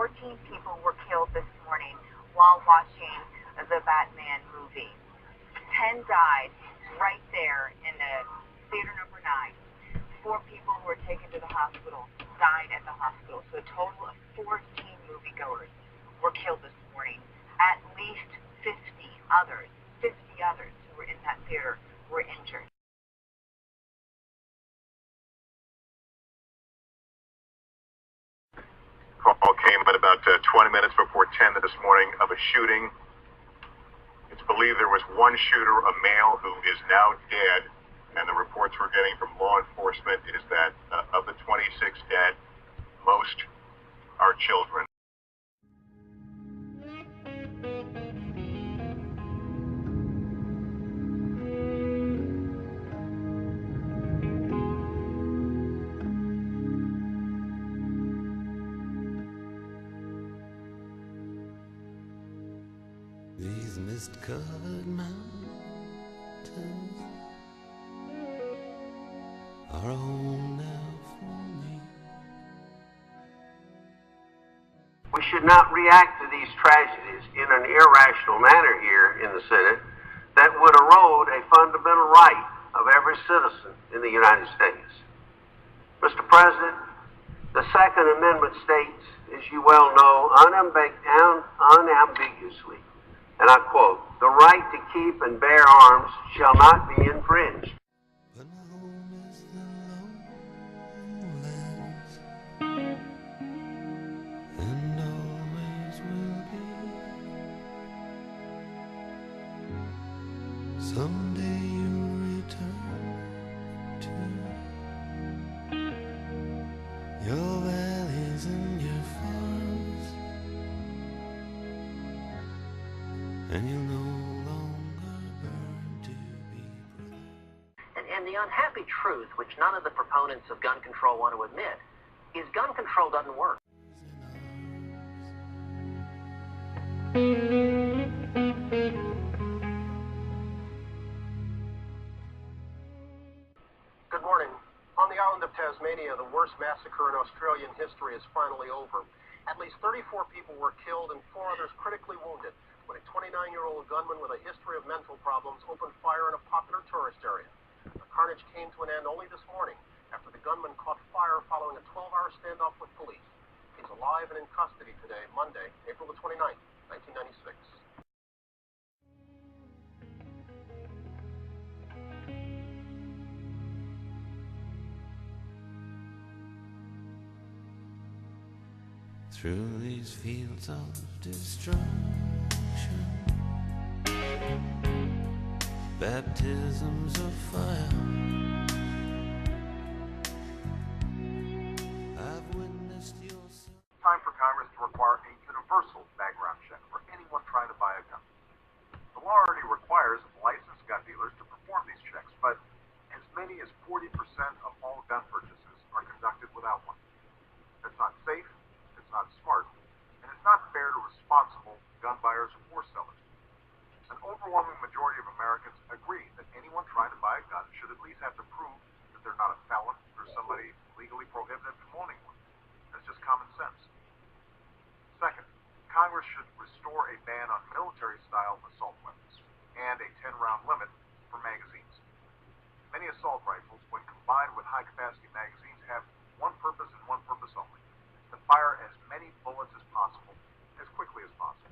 14 people were killed this morning while watching the Batman movie. 10 died right there in theater number 9. 4 people who were taken to the hospital died at the hospital. So a total of 14 moviegoers were killed this morning. At least 50 others who were in that theater were injured. Call came at about 20 minutes before 10 this morning of a shooting. It's believed there was one shooter, a male, who is now dead. And the reports we're getting from law enforcement is that of the 26 dead, most are children. These mist-covered mountains are a home now for me. We should not react to these tragedies in an irrational manner here in the Senate that would erode a fundamental right of every citizen in the United States. Mr. President, the Second Amendment states, as you well know, unambiguously, and I quote, "The right to keep and bear arms shall not be infringed." But my home is the lowlands, and always will be. Someday you'll return to your valleys and your farms, and you'll no longer burn to be brother. And the unhappy truth, which none of the proponents of gun control want to admit, is gun control doesn't work. Good morning. On the island of Tasmania, the worst massacre in Australian history is finally over. At least 34 people were killed and 4 others critically wounded when a 29-year-old gunman with a history of mental problems opened fire in a popular tourist area. The carnage came to an end only this morning after the gunman caught fire following a 12-hour standoff with police. He's alive and in custody today, Monday, April the 29th, 1996. Through these fields of destruction, baptisms of fire, I've witnessed your Time for Congress to require a universal background check for anyone trying to buy a gun. The law already requires licensed gun dealers to perform these checks, but as many as 40% of all gun purchases are conducted without one. That's not safe, it's not smart, and it's not fair to responsible gun buyers or sellers. An overwhelming majority of Americans agree that anyone trying to buy a gun should at least have to prove that they're not a felon or somebody legally prohibited from owning one. That's just common sense. Second, Congress should restore a ban on military-style assault weapons and a 10-round limit for magazines. Many assault rifles, when combined with high-capacity magazines, have one purpose and one purpose only: to fire as many bullets as possible, as quickly as possible.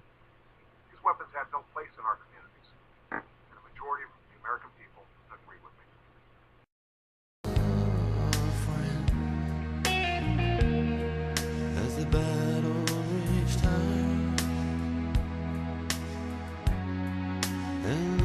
These weapons have no place in our communities, and the majority of the American people agree with me. friend. As the battle reached high, and